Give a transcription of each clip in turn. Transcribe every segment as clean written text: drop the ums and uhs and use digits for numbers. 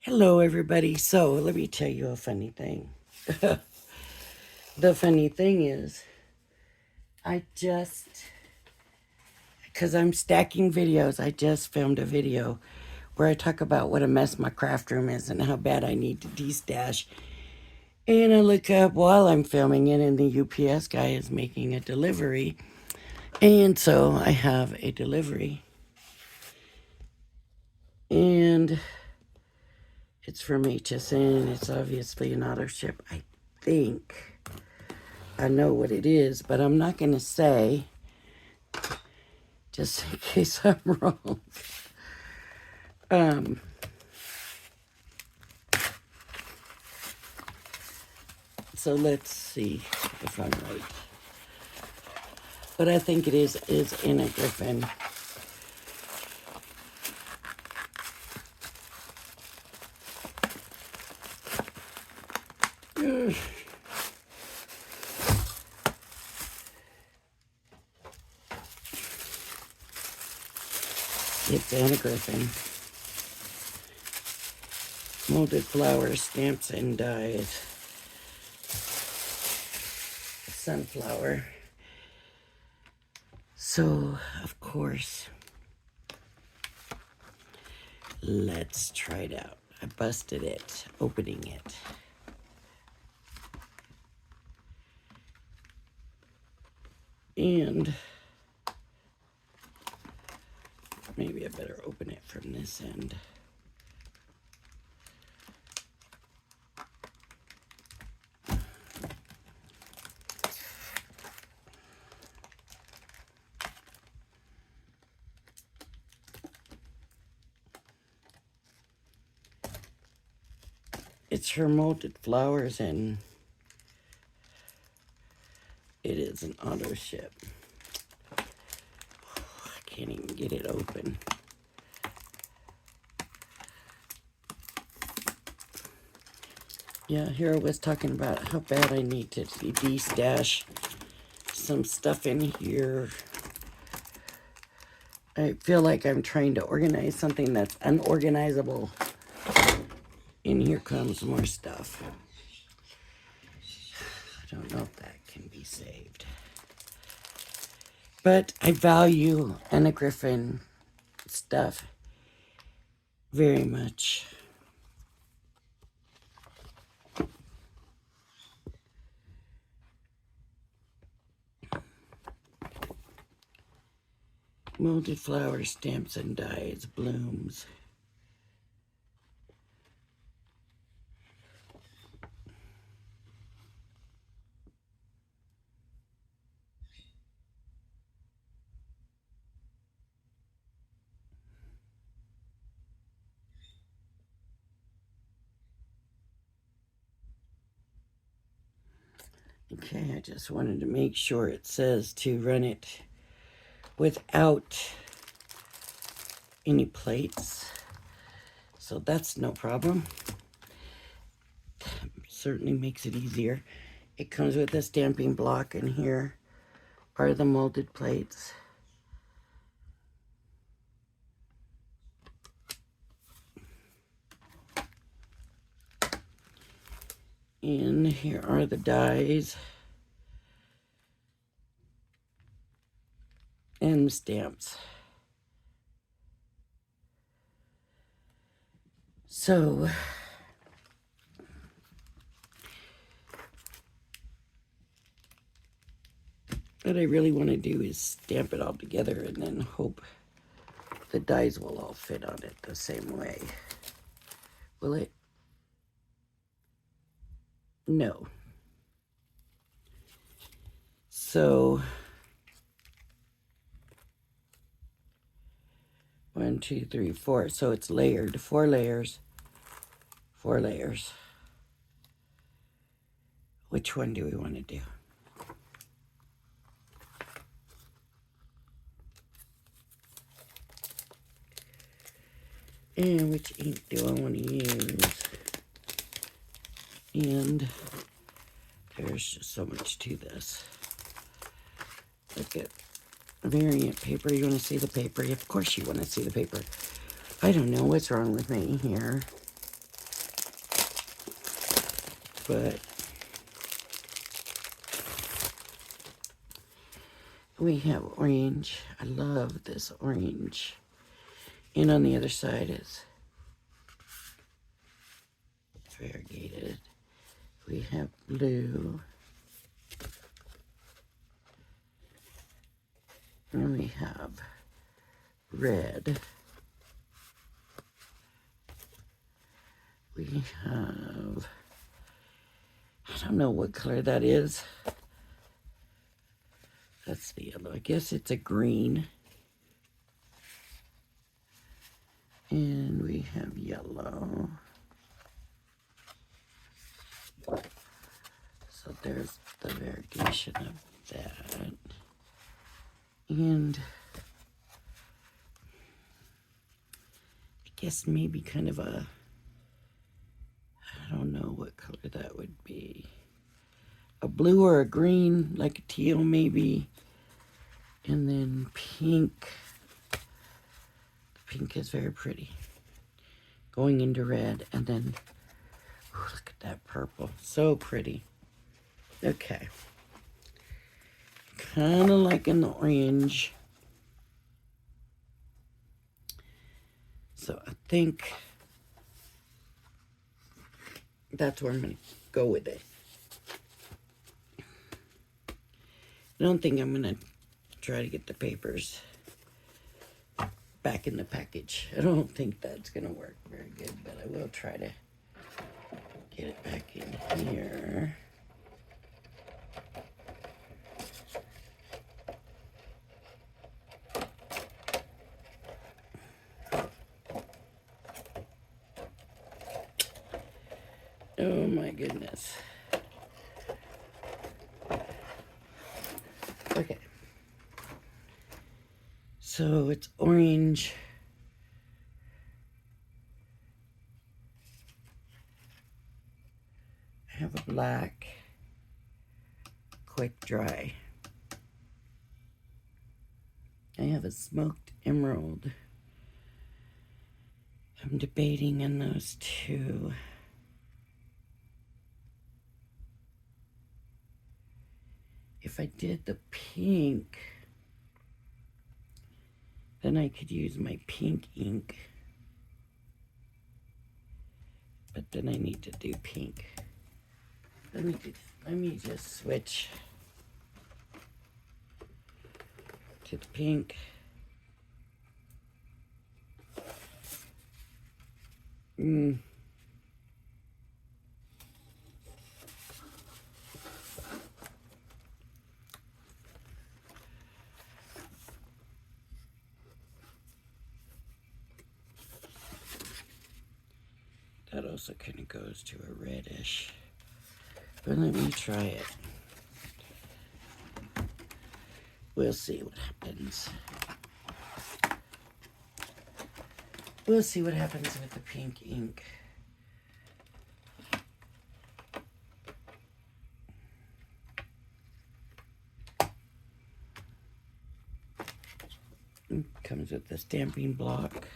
Hello, everybody. So, let me tell you a funny thing. The funny thing is, because I'm stacking videos, I just filmed a video where I talk about what a mess my craft room is and how bad I need to de-stash. And I look up while I'm filming it, and the UPS guy is making a delivery. And so I have a delivery. And it's from HSN. It's obviously an auto ship, I think. I know what it is, but I'm not going to say, just in case I'm wrong. Um, so let's see if I'm right. But I think it is in a Griffin. It's Anna Griffin. Molded flowers, stamps, and dyes. Sunflower. So, of course, let's try it out. I busted it, opening it. And maybe I better open it from this end. It's her molded flowers, and it is an auto ship. I can't even get it open. Yeah, here I was talking about how bad I need to de-stash some stuff in here. I feel like I'm trying to organize something that's unorganizable. And here comes more stuff. I don't know if that can be saved. But I value Anna Griffin stuff very much. Molded flowers, stamps, and dyes, blooms. Okay, I just wanted to make sure it says to run it without any plates. So that's no problem. Certainly makes it easier. It comes with a stamping block, and here are the molded plates. And here are the dies and the stamps. So what I really want to do is stamp it all together and then hope the dies will all fit on it the same way. Will it? No. So 1, 2, 3, 4. So it's layered. 4 layers. 4 layers. Which one do we want to do? And which ink do I want to use? And there's just so much to this. Look at variant paper. You want to see the paper? Of course you want to see the paper. I don't know what's wrong with me here. but we have orange. I love this orange. And on the other side is variegated. We have blue. And we have red. We have, I don't know what color that is. That's the yellow. I guess it's a green. And we have yellow. So there's the variegation of that. And I guess maybe kind of a, I don't know what color that would be. A blue or a green, like a teal maybe. And then pink. The pink is very pretty. Going into red, and then, ooh, look at that purple. So pretty. Okay. Kind of liking the orange. So I think that's where I'm going to go with it. I don't think I'm going to try to get the papers back in the package. I don't think that's going to work very good, but I will try to get it back in here. Oh my goodness. Okay. So it's orange. I have a black, quick dry. I have a smoked emerald. I'm debating on those two. If I did the pink, then I could use my pink ink. But then I need to do pink. Let me just switch to the pink. That also kind of goes to a reddish. But let me try it. We'll see what happens. We'll see what happens with the pink ink. It comes with the stamping block.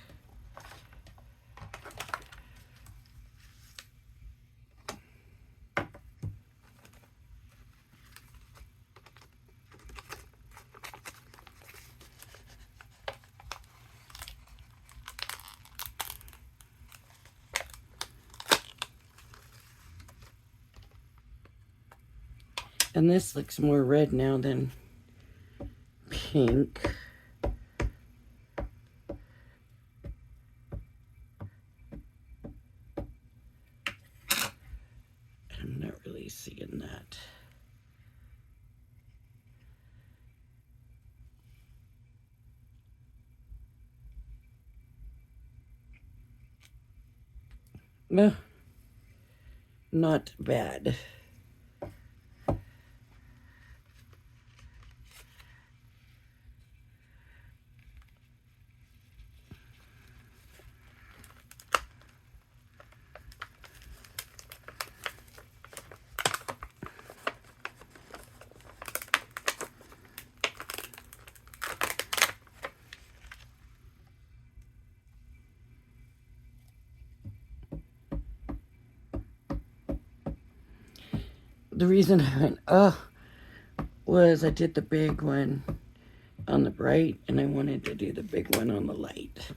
And this looks more red now than pink. I'm not really seeing that. No, not bad. the reason I went, was I did the big one on the bright, and I wanted to do the big one on the light.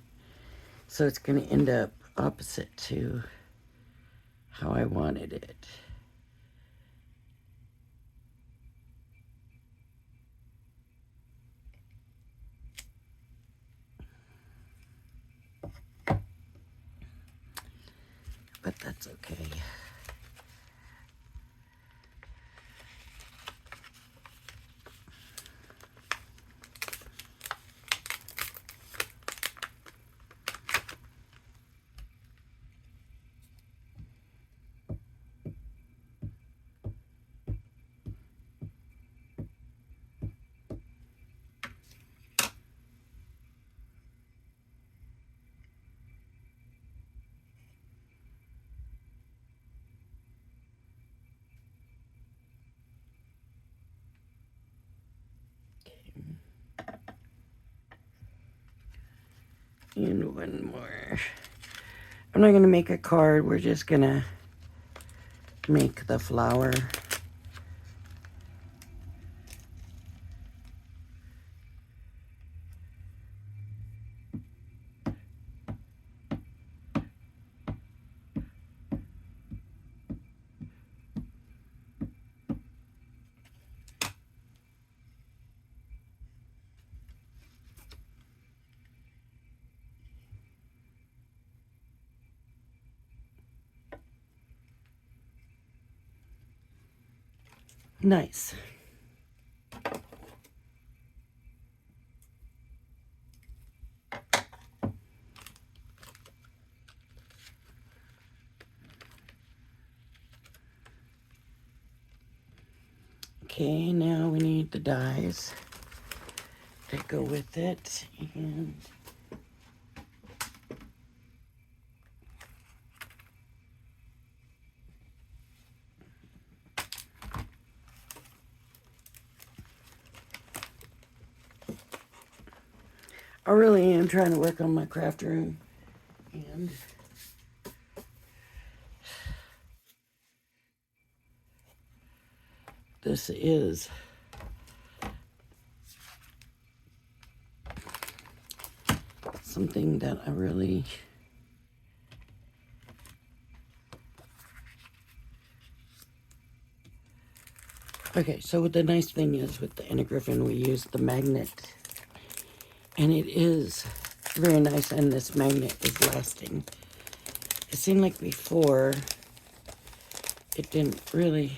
So it's going to end up opposite to how I wanted it. But that's okay. And one more. I'm not going to make a card. We're just going to make the flower. Nice. Okay, now we need the dies to go with it. And I really am trying to work on my craft room. And this is something that I really okay, so the nice thing is with the Griffin, we use the magnet, and it is very nice, and this magnet is lasting. It seemed like before it didn't really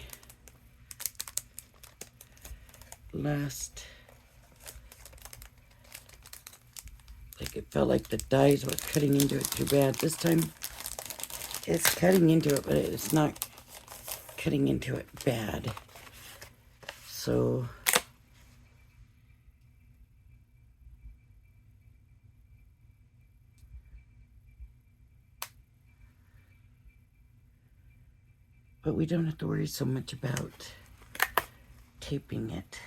last. Like it felt like the dies were cutting into it too bad. This time it's cutting into it, but it's not cutting into it bad. So but we don't have to worry so much about taping it.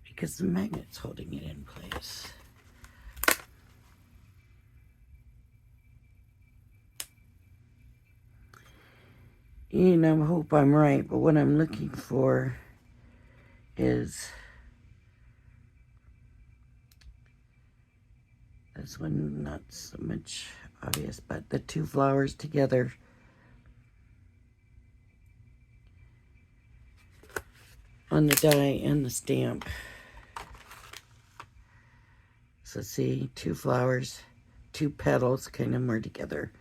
Because the magnet's holding it in place. And I hope I'm right, but what I'm looking for is this one, not so much obvious, but the two flowers together. On the die and the stamp. So see, two flowers, two petals kind of more together.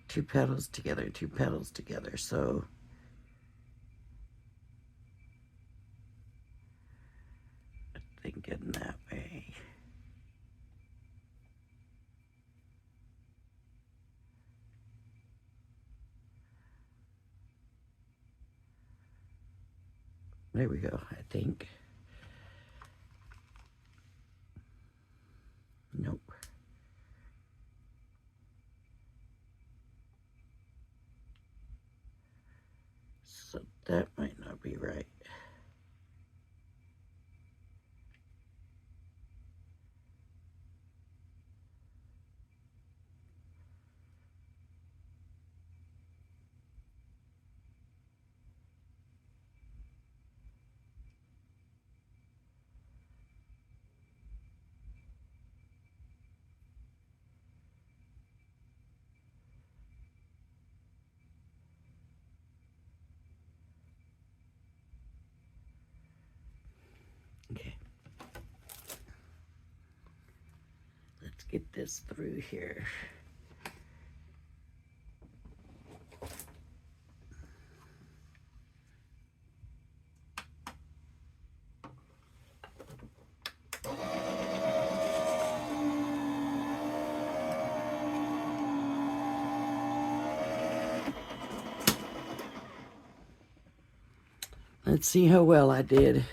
Two petals together, two petals together. So I think in that way. There we go, I think. Nope. That might not be right. Okay. Let's get this through here. Let's see how well I did.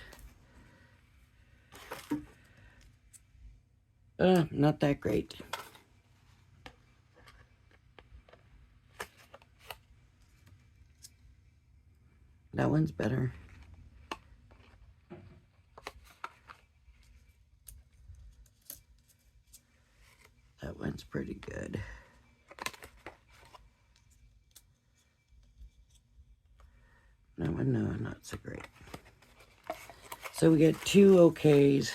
Not that great. That one's better. That one's pretty good. That one, no, not so great. So we got 2 okays.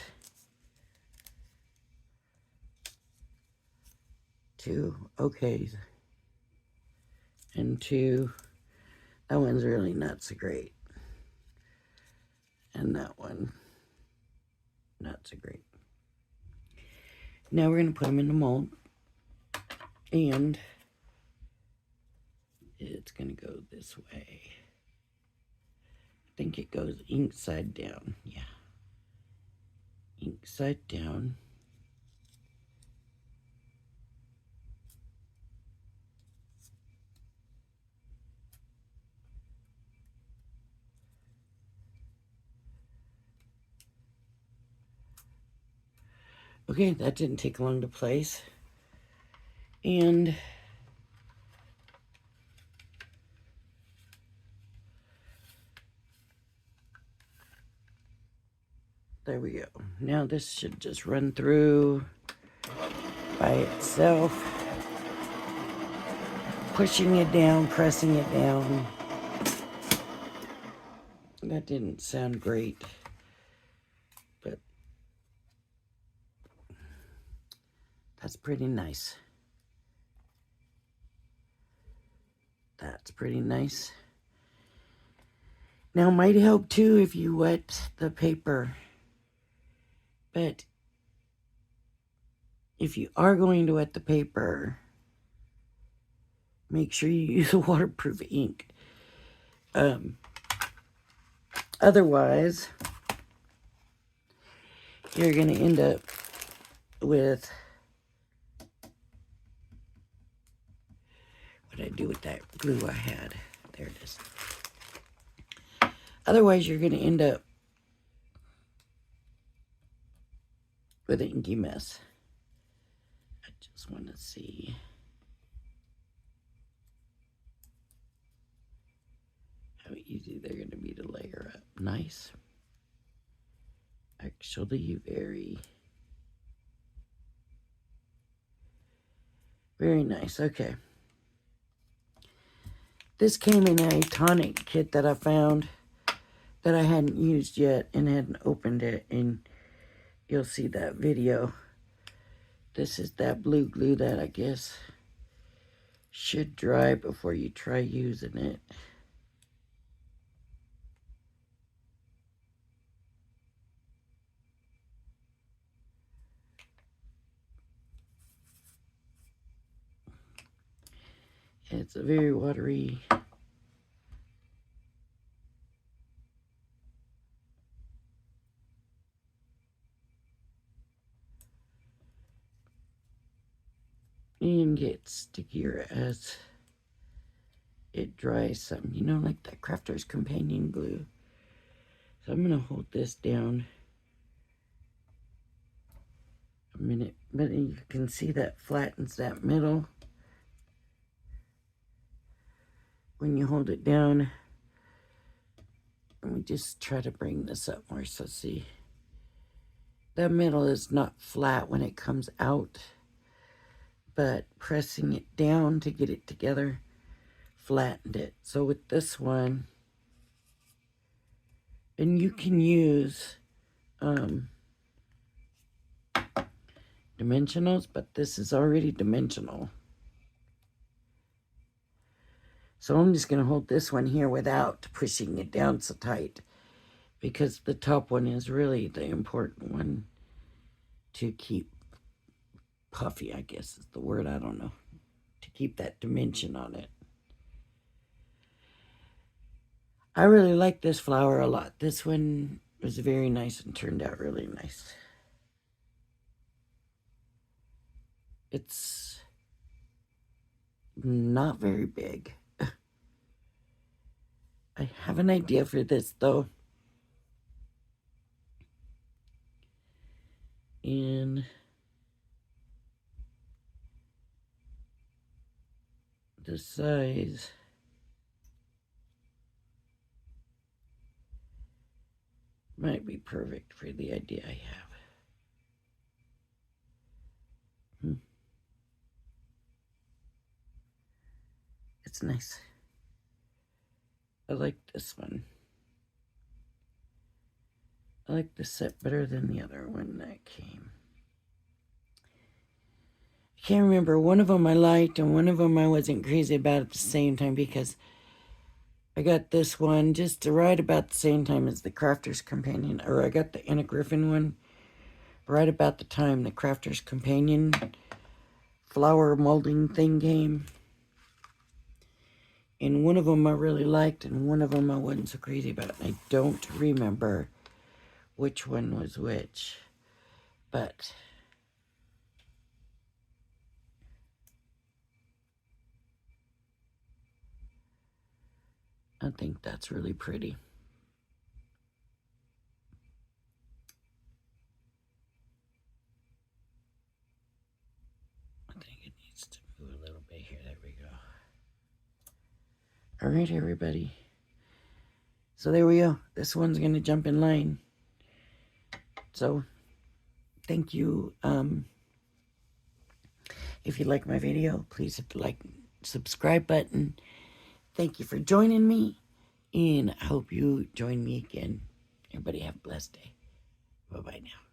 2 okays. And 2, that one's really not so great. And that one, not so great. Now we're going to put them in the mold. And it's going to go this way. I think it goes ink side down. Yeah. Ink side down. Okay, that didn't take long to place. And there we go. Now this should just run through by itself. Pushing it down, pressing it down. That didn't sound great, but that's pretty nice. That's pretty nice. Now, it might help too if you wet the paper. But if you are going to wet the paper, make sure you use a waterproof ink. Otherwise, you're going to end up with... What did I do with that glue I had? There it is. Otherwise, you're going to end up with an inky mess. I just want to see. How easy they're going to be to layer up. Nice. Actually, very nice. Okay. This came in a tonic kit that I found that I hadn't used yet and hadn't opened it, and you'll see that video. This is that blue glue that I guess should dry before you try using it. It's a very watery. And gets stickier as it dries some, you know, like that Crafter's Companion glue. So I'm going to hold this down a minute, but you can see that flattens that middle when you hold it down. Let me just try to bring this up more so see. The middle is not flat when it comes out, but pressing it down to get it together flattened it. So with this one, and you can use dimensionals, but this is already dimensional. So I'm just going to hold this one here without pushing it down so tight, because the top one is really the important one to keep puffy, I guess is the word, I don't know, to keep that dimension on it. I really like this flower a lot. This one was very nice and turned out really nice. It's not very big. I have an idea for this though. And the size might be perfect for the idea I have. It's nice. I like this one. I like this set better than the other one that came. I can't remember. One of them I liked and one of them I wasn't crazy about at the same time, because I got this one just right about the same time as the Crafter's Companion, or I got the Anna Griffin one right about the time the Crafter's Companion flower molding thing came. And one of them I really liked, and one of them I wasn't so crazy about. And I don't remember which one was which. But I think that's really pretty. I think it needs to move a little bit here. There we go. All right, everybody. So there we go. This one's going to jump in line. So thank you. If you like my video, please hit the like, subscribe button. Thank you for joining me, and I hope you join me again. Everybody have a blessed day. Bye-bye now.